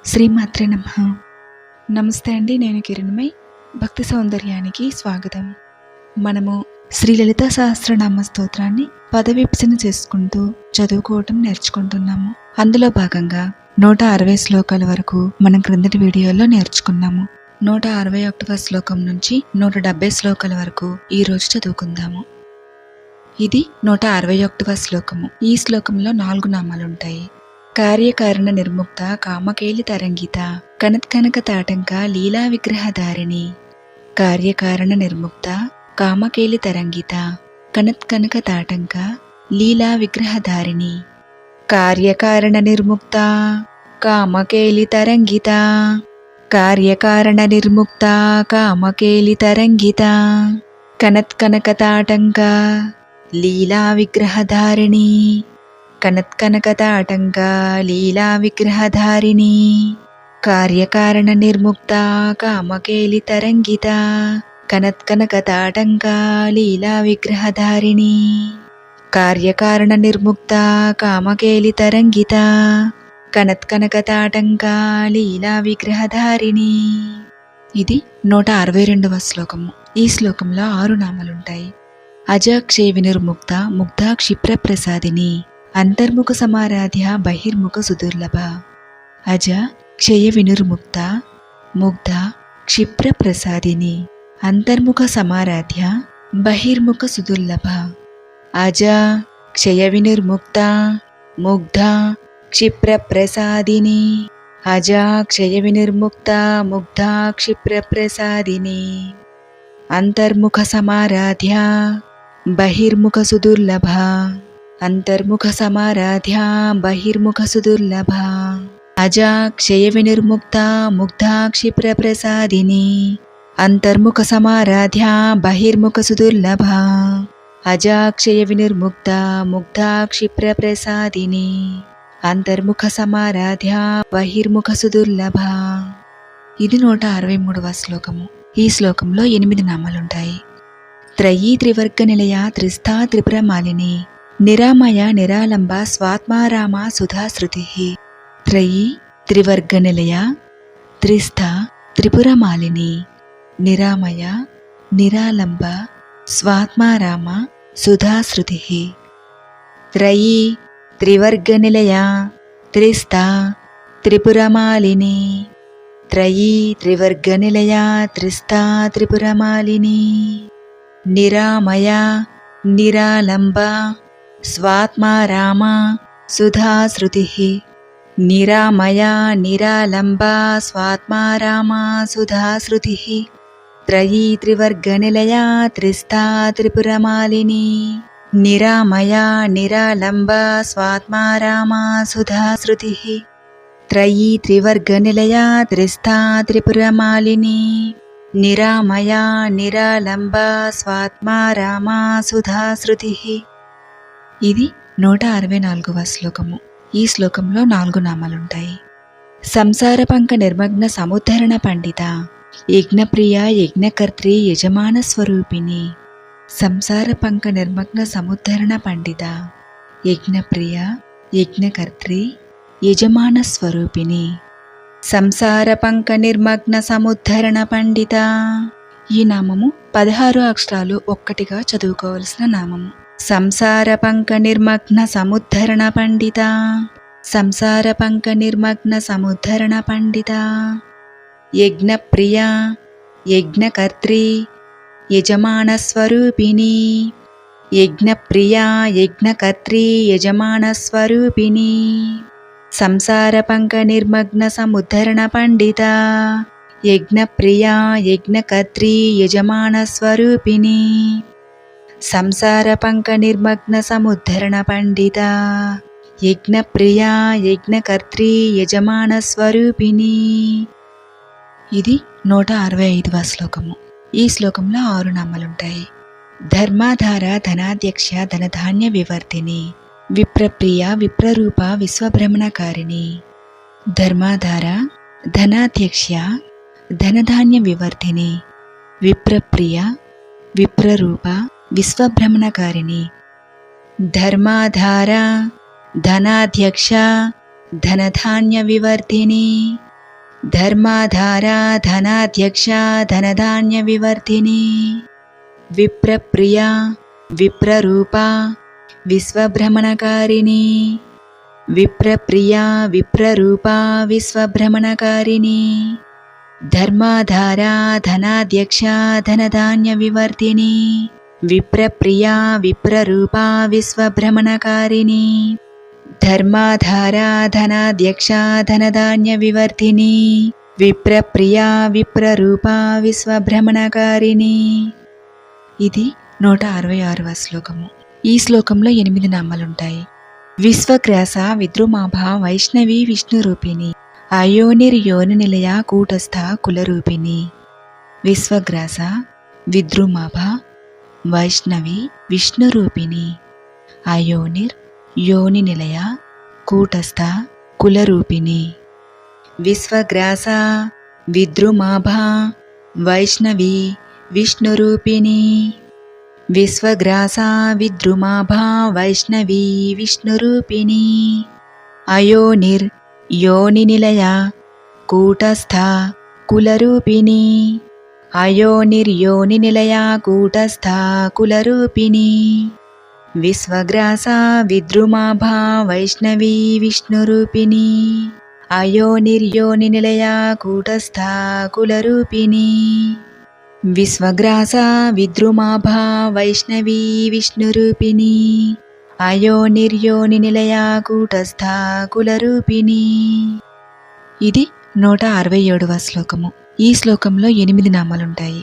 శ్రీమాత్రే నమః. నమస్తే అండి. నేను కిరణ్మయ్. భక్తి సౌందర్యానికి స్వాగతం. మనము శ్రీ లలితా సహస్రనామ స్తోత్రాన్ని పదవిభజన చేసుకుంటూ చదువుకోవటం నేర్చుకుంటున్నాము. అందులో భాగంగా 160 శ్లోకాల వరకు మనం క్రిందటి వీడియోలో నేర్చుకున్నాము. 161వ శ్లోకం నుంచి 170 శ్లోకాల వరకు ఈరోజు చదువుకుందాము. ఇది 161వ శ్లోకము. ఈ శ్లోకంలో 4 నామాలుంటాయి. కార్యకారణ నిర్ముక్త కామకేలి తరంగిత కనత్కనక తాటంక లీలా విగ్రహధారిణి. కార్యకారణ నిర్ముక్త కామకేలి తరంగిత కనత్కనక తాటంక లీలా విగ్రహధారిణి. కార్యకారణ నిర్ముక్త కామకేలి తరంగిత కార్యకారణ నిర్ముక్త కామకేలి తరంగిత కనత్కనక తాటంక లీలా విగ్రహధారిణి. కనత్కనకతాటంక లీలా విగ్రహధారిణి. కార్యకారణ నిర్ముక్త కామకేలి తరంగిత కనత్కనకతాటంక లీలా విగ్రహధారిణి. కార్యకారణ నిర్ముక్త కామకేలి తరంగిత కనత్కనకతాటంక లీలా విగ్రహధారిణి. ఇది 162వ శ్లోకము. ఈ శ్లోకంలో 6 నామాలుంటాయి. అజాక్షయ వినిర్ముక్త ముగ్ధ క్షిప్ర ప్రసాదిని అంతర్ముఖ సమారాధ్య బహిర్ముఖ సుదుర్లభ. అజ క్షయ వినిర్ముక్త ముగ్ధ క్షిప్ర ప్రసాదిని అంతర్ముఖ సమారాధ్య బహిర్ముఖ సుదుర్లభ. అజ క్షయ వినిర్ముక్త ముగ్ధ క్షిప్ర ప్రసాదిని అజ క్షయ వినిర్ముక్త ముగ్ధ క్షిప్ర ప్రసాదిని అంతర్ముఖ సమారాధ్య బహిర్ముఖ సుదుర్లభ. అంతర్ముఖ సమారాధ్య బహిర్ముఖ సుదుర్లభ. అజా క్షయ వినిర్ముక్త ముగ్ధ క్షిప్ర ప్రసాదిని అంతర్ముఖ సమారాధ్య బహిర్ముఖ సుదుర్లభ. అజా క్షయ వినిర్ముక్త ముగ్ధ క్షిప్ర ప్రసాదిని అంతర్ముఖ సమారాధ్య బహిర్ముఖ సుదుర్లభ. ఇది 163వ శ్లోకము. ఈ శ్లోకంలో 8 నామాలుంటాయి. త్రయీ త్రివర్గ నిలయ త్రిస్థా త్రిపుర మాలిని నిరామయ నిరాలంబ స్వాత్మారామ సుధా శృతి. త్రయీ త్రివర్గ నిలయ త్రిస్థ త్రిపుర మాలిని నిరామయ నిరాలంబ స్వాత్మారామ సుధా శృతి. త్రయీ త్రివర్గ నిలయ త్రిస్థ త్రిపుర మాలిని త్రయీ త్రివర్గ నిలయ త్రిస్థ త్రిపుర మాలిని నిరామయ నిరాలంబ స్వాత్మారామ సుధా శృతి. నిరామయ నిరాలంబ స్వాత్మారామ సుధా శృతి. త్రయీ త్రివర్గ నిలయ త్రిస్థా త్రిపుర మాలిని నిరామయ నిరాలంబ స్వాత్మారామ సుధా శృతి. త్రయీ త్రివర్గ నిలయ త్రిస్థా త్రిపుర మాలిని నిరామయ నిరాలంబ స్వాత్మారామ సుధా శృతి. ఇది 164వ శ్లోకము. ఈ శ్లోకంలో 4 నామాలుంటాయి. సంసార పంక నిర్మగ్న సముద్ధరణ పండిత యజ్ఞప్రియ యజ్ఞకర్త్రి యజమాన స్వరూపిణి. సంసార పంక నిర్మగ్న సముద్ధరణ పండిత యజ్ఞప్రియ యజ్ఞకర్త్రి యజమాన స్వరూపిణి. సంసార పంక నిర్మగ్న సముద్ధరణ పండిత. ఈ నామము 16 అక్షరాలు ఒక్కటిగా చదువుకోవలసిన నామము. సంసార పంక నిర్మగ్న సముద్ధరణ పండిత సంసార పంక నిర్మగ్న సముద్ధరణ పండిత యజ్ఞప్రియ యజ్ఞకర్త్రి యజమాన స్వరూపిణి. యజ్ఞప్రియ యజ్ఞకర్త్రి యజమాన స్వరూపిణి. సంసార పంక నిర్మగ్న సముద్ధరణ పండిత యజ్ఞప్రియ యజ్ఞకర్త్రి యజమాన స్వరూపిణి. సంసార పంక నిర్మగ్న సముద్ధరణ పండిత యజ్ఞప్రియ యజ్ఞకర్త్రి యజమాన స్వరూపిణి. ఇది 165వ శ్లోకము. ఈ శ్లోకంలో 6 నామాలుంటాయి. ధర్మాధార ధనాధ్యక్ష ధనధాన్య వివర్ధిని విప్రప్రియ విప్రరూప విశ్వభ్రమణకారిణి. ధర్మాధార ధనాధ్యక్ష ధనధాన్య వివర్ధిని విప్రప్రియ విప్రరూప విశ్వభ్రమణకారిణి. ధర్మాధార ధనాధ్యక్ష ధనధాన్య వివర్ధిని ధర్మాధారా ధనాధ్యక్షా ధనధాన్యవివర్ధిని విప్రప్రియా విప్రరూపా విశ్వభ్రమణకారిణి విప్రప్రియా విప్రరూపా విశ్వభ్రమణకారిణి ధర్మాధారా ధనాధ్యక్షా ధనధాన్యవివర్ధిని విప్రప్రియా విప్రరూపా విశ్వభ్రమణకారిణి ధర్మాధారా ధనాధ్యక్షా ధనధాన్యవివర్ధిని విప్రప్రియా విప్రరూపా విశ్వభ్రమణకారిణి. ఇది 166వ శ్లోకము. ఈ శ్లోకంలో 8 నామాలుంటాయి. విశ్వగ్రాస విద్రుమాభ వైష్ణవి విష్ణురూపిణి అయోనిర్యోని నిలయ కూటస్థ కులరూపిణి. విశ్వగ్రాస విద్రుమాభ వైష్ణవి విష్ణురూపిణి అయోనిర్ యోని నిలయ కూటస్థ కులరూపిణి. విశ్వగ్రాస విద్రుమాభ వైష్ణవి విష్ణురూపిణి విశ్వగ్రాస విద్రుమాభ వైష్ణవి విష్ణురూపిణి అయోనిర్ యోని నిలయ కూటస్థ కులరూపిణి అయోనిర్యోని నిలయ కూటస్థ కులరూపిణి విశ్వగ్రాస విద్రుమాభ వైష్ణవి విష్ణురూపిణి అయోనిర్యోని నిలయ కూటస్థ కులరూపిణి విశ్వగ్రాస విద్రుమాభ వైష్ణవి విష్ణురూపిణి అయోనిర్యోని నిలయ కూటస్థ కులరూపిణి. ఇది 167వ శ్లోకము. ఈ శ్లోకంలో 8 నామాలుంటాయి.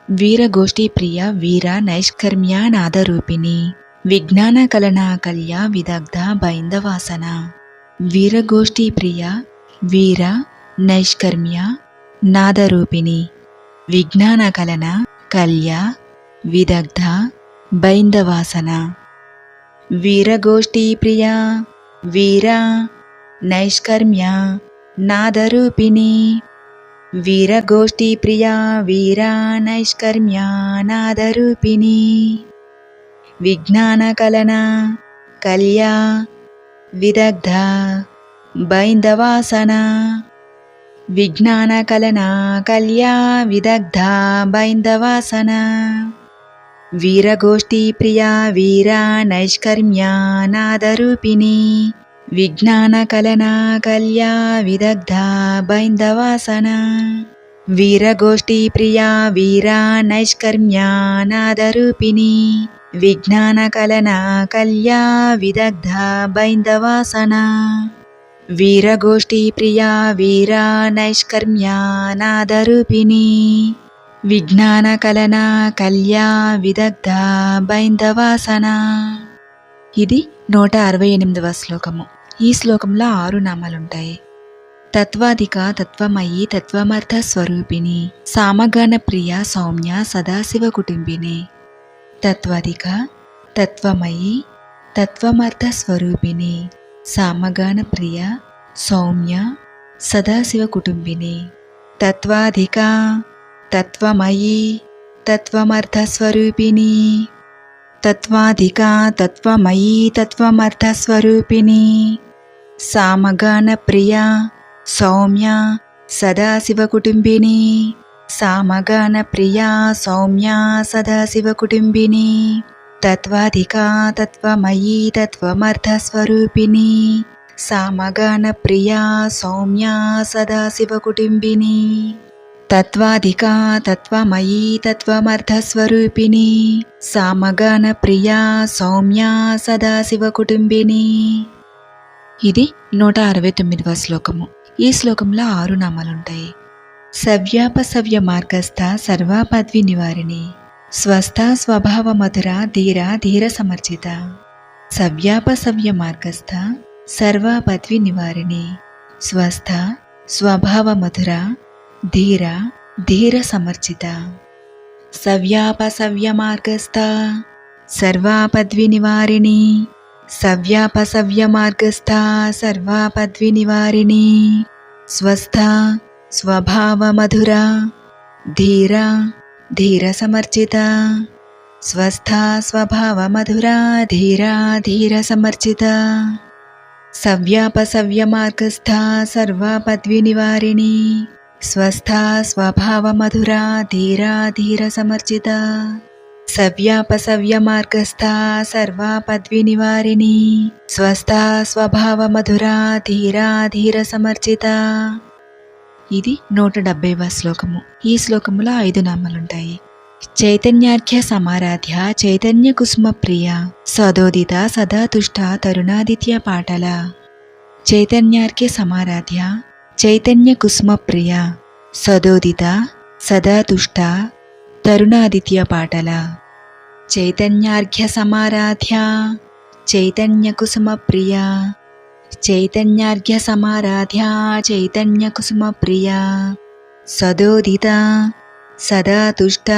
వీరగోష్ఠీ ప్రియ వీర నైష్కర్మ్య నాదరూపిణి విజ్ఞాన కలనా కల్య విదగ్ధ బైందవాసన. వీరగోష్ఠీ ప్రియ వీర నైష్కర్మ్య నాదరూపిణి విజ్ఞాన కలన కల్య విదగ్ధ బైందవాసన. వీరగోష్ఠీ ప్రియ వీర నైష్కర్మ్య నాదరూపిణి వీరగోష్ఠీ ప్రియ వీర నైష్కర్మ్య నాదరూపిణి విజ్ఞాన కలన కల్య విదగ్ధ బైందవాసన. విజ్ఞాన కలన కల్య విదగ్ధ బైందవాసన. వీరగోష్ఠీ ప్రియ వీర నైష్కర్మ్య నాదరూపిణి విజ్ఞాన కలన కల్య విదగ్ధ బైందవాసన. వీరగోష్ఠీ ప్రియ వీర నైష్కర్మ్య నాదరూపిణి విజ్ఞాన కలన కల్య విదగ్ధ బైందవాసన. వీరగోష్ఠీ ప్రియ వీర నైష్కర్మ్య నాదరూపిణి విజ్ఞాన కలన కల్య విదగ్ధ బైందవాసన. ఇది 168వ శ్లోకము. ఈ శ్లోకంలో 6 నామాలుంటాయి. తత్వాధిక తత్వమయీ తత్వమర్థ స్వరూపిణి సామగాన ప్రియ సౌమ్య సదాశివ కుటుంబిని. తత్వాధిక తత్వమయీ తత్వమర్థ స్వరూపిణి సామగాన ప్రియ సౌమ్య సదాశివ కుటుంబిని. తత్వాధిక తత్వమయీ తత్వమర్థ స్వరూపిణి తత్వాధిక తత్వమయీ తత్వమర్థ స్వరూపిణి సామగాన ప్రియ సౌమ్య సదాశివ కుటుంబిని సామగాన ప్రియ సౌమ్య సదాశివ కుటుంబిని. తత్వాధిక తత్వమయీ తత్వమర్థ స్వరూపిణి సామగాన ప్రియ సౌమ్య సదాశివ కుటుంబిని. తత్వాధిక తత్వమయీ తత్వమర్థ స్వరూపిణి సామగాన ప్రియ సౌమ్య సదాశివ కుటుంబిని. ఇది 169వ శ్లోకము. ఈ శ్లోకంలో 6 నామాలుంటాయి. సవ్యాపసవ్య మార్గస్థ సర్వాపద్వి నివారిణి స్వస్థ స్వభావ మధుర ధీర ధీర సమర్చిత. సవ్యాపసవ్య మార్గస్థ సర్వాపద్వి నివారిణి స్వస్థ స్వభావ మధుర ధీర ధీర సమర్చిత. సవ్యాపసవ్య మార్గస్థ సర్వాపద్వి నివారిణి సవ్యాపసవ్య మార్గస్థ సర్వాపద్వి నివారిణి స్వస్థ స్వభావ మధుర ధీర ధీర సమర్చిత. స్వస్థ స్వభావ మధుర ధీర ధీర సమర్చిత. సవ్యాపసవ్యమార్గస్థా సర్వాపద్వినివారిణి స్వస్థా స్వభావమధురా ధీరా ధీర సమర్జిత. సవ్యాపసవ్యమార్గస్థా సర్వాపద్వినివారిణి స్వస్థా స్వభావమధురా ధీరా ధీర సమర్జిత. ఇది 170వ శ్లోకము. ఈ శ్లోకములో 5 నామాలుంటాయి. చైతన్యార్ఘ్య సమారాధ్య చైతన్య కుసుమ ప్రియ సదోదిత సదా తుష్ట తరుణాదిత్య పాటల. చైతన్యార్ఘ్య సమారాధ్య చైతన్య కుసుమ ప్రియ సదోదిత సదా తుష్ట తరుణాదిత్య పాటల. చైతన్యార్ఘ్య సమారాధ్య చైతన్య కుసుమ ప్రియ చైతన్యార్ఘ్య సమారాధ్య చైతన్య కుసుమ ప్రియ సదోదిత సదా తుష్ట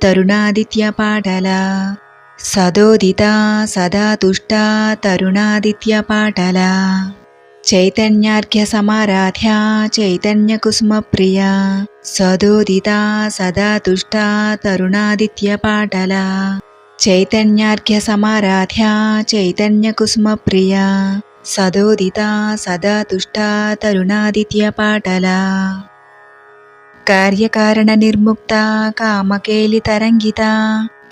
తరుణాదిత్య పాటల. సదోదిత సదా తుష్ట తరుణాదిత్య పాటల. చైతన్యార్ఘ్య సమారాధ్య చైతన్య కుసుమ ప్రియ సదోదిత సదా తుష్ట తరుణాదిత్య పాటల. చైతన్యార్ఘ్య సమారాధ్య చైతన్య కుసుమ ప్రియ సదోదిత సదా తుష్ట తరుణాదిత్య పాటల. కార్యకారణ నిర్ముక్త కామకేలి తరంగిత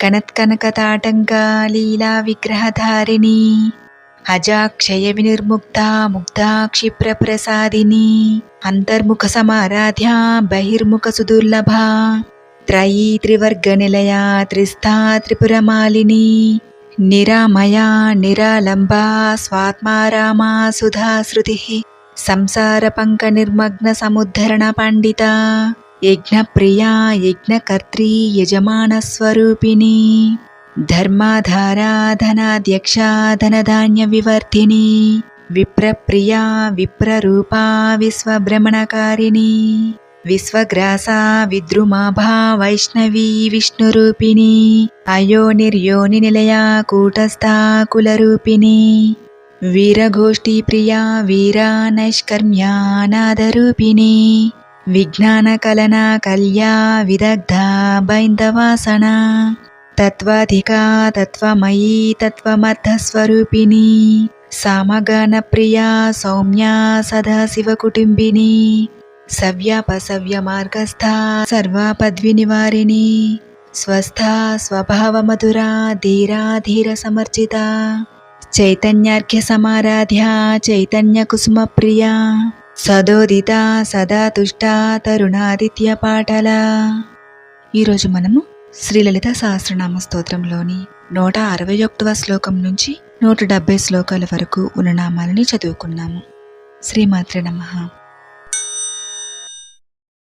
కనత్కనక తాటంక లీలా విగ్రహధారిణి అజాక్షయ వినిర్ముక్త ముగ్ధా క్షిప్ర ప్రసాదిని అంతర్ముఖ సమారాధ్య బహిర్ముఖ సుదుర్లభ త్రయీ త్రివర్గ నిలయ త్రిస్థా త్రిపురమాలిని నిరామయా నిరాలంబా స్వాత్మారామా సుధాశ్రుతి సంసార పంక నిర్మగ్న సముద్ధరణ పండిత యజ్ఞప్రియా యజ్ఞకర్త్రీ యజమాన స్వరూపిణి ధర్మాధారా ధనాధ్యక్షా ధనధాన్య వివర్ధిని విప్రప్రియా విప్రరూపా విశ్వభ్రమణకారిణి విశ్వగ్రాసా విద్రుమాభా వైష్ణవీ విష్ణురూపిణి అయోనిర్యోని నిలయా కూటస్థా కులరూపిణి వీరగోష్ఠీ ప్రియా వీరా నైష్కర్మ్యా నాదరూపిణి విజ్ఞానకలనా కల్యా విదగ్ధ బైందవాసన తత్వాధికా తత్వమయీ తత్వమర్థస్వరూపిణి సామగాన ప్రియా సౌమ్యా సదాశివకుటుంబిని సవ్యాపసవ్య మార్గస్థా సర్వాపద్వినివారిణి స్వస్థా స్వభావమధురా ధీరా ధీర సమర్జిత. చైతన్యార్ఘ్య సమారాధ్య చైతన్య కుసుమ ప్రియ సదోదిత సదా తుష్ట తరుణాదిత్య పాటల. ఈరోజు మనము శ్రీలలిత సహస్రనామ స్తోత్రంలోని 161వ శ్లోకం నుంచి 170 శ్లోకాల వరకు ఉన్న నామాలని చదువుకున్నాము. శ్రీమాత్రే నమః.